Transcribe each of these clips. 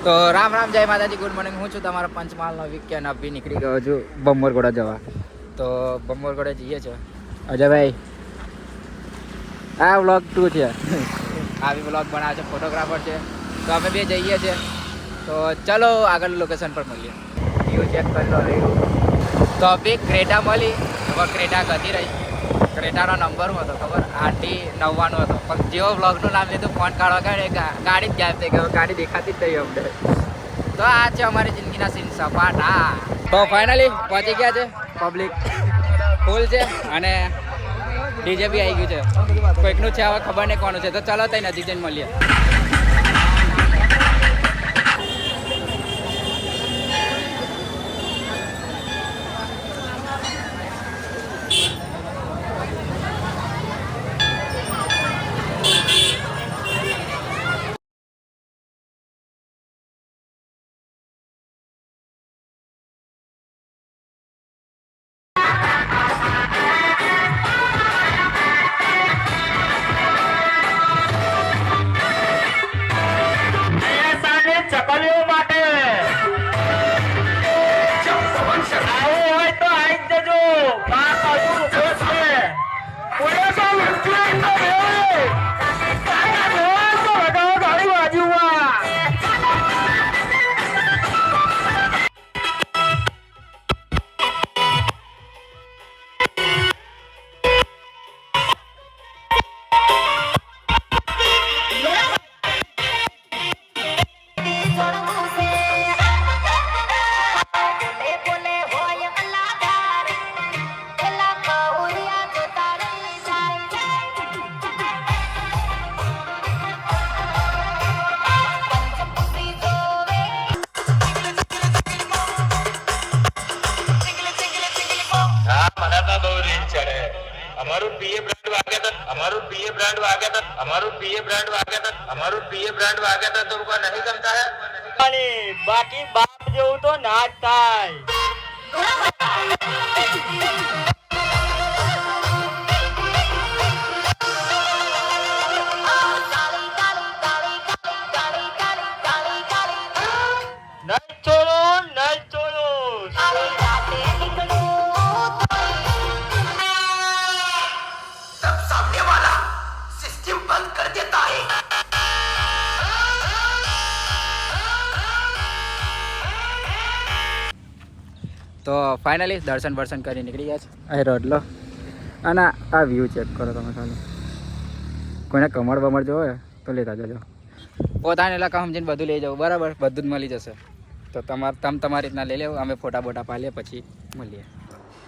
તો રામ રામ જય માતાજી, ગુડ મોર્નિંગ. હું છું તમારો પંચમહાલનો વિક્યાન. અભી નીકળી ગયો છું બમ્બરગોડા જવા. તો બમ્બરગોડા જઈએ છીએ અજયભાઈ. આ વ્લોગ 2 છે. આ બી વ્લોગ બનાવે છે, ફોટોગ્રાફર છે. તો અમે બે જઈએ છીએ. તો ચલો આગળ લોકેશન પર મળીએ. વ્યૂ ચેક કરી લો. તો અભી ક્રેટા મળી. હવે ક્રેટા ગતી રહી. ક્રેટાનો નંબર હતો ખબર 890 હતો, પણ જેવો વ્લોગનું નામ લીધું ફોન કાઢવા કાઢે ગાડી જ ગાયબ થઈ ગયો. ગાડી દેખાતી જ નહીં અમને. તો આ છે અમારી જિંદગીના સીન સપાટા. તો ફાઇનલી પહોંચી ગયા છે. પબ્લિક ફૂલ છે અને ડીજે બી આવી ગયું છે. કોઈકનું છે, હવે ખબર નહીં કોનું છે. તો ચાલો તઈ નજીક જઈને મળીએ. અમારું પીએ બ્રાન્ડ વાગ્યા હતા, અમારું પીએ બ્રાન્ડ વાગ્યા હતા, અમારું પીએ બ્રાન્ડ વાગ્યા હતા, અમારું પીએ બ્રાન્ડ વાગ્યા હતા. તો કોઈ નહીં ગમતા હે બાકી બાપ જેવું તો ના જ થાય. તો ફાઇનલી દર્શન વર્શન કરી નીકળી ગયા છે. અહીં રોડ લો અને આ વ્યૂ ચેક કરો તમે ખાલી. કોઈને કમર બમર જોવો હોય તો લેતા જજો. પોતાના ઇલાકા સમજીને બધું લઈ જવું, બરાબર? બધું જ મળી જશે. તો તમારી રીતના લઈ લેવું. અમે ફોટા બોટા પાડીએ પછી મળીએ.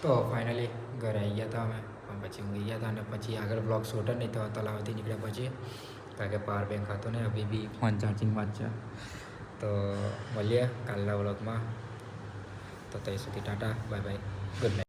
તો ફાઇનલી ઘરે આવી ગયા હતા અમે, પણ પછી ઊંઘી ગયા હતા. અને પછી આગળ બ્લોગ શૂટ જ નહીં થયો તલાવથી નીકળ્યા પછી, કારણ કે પાવર બેંક હતો ને અભી બી ફોન ચાર્જિંગમાં જ છે. તો મળીએ કાલના વ્લોગમાં. તો ત્યાં સુધી Tata, bye bye, good night.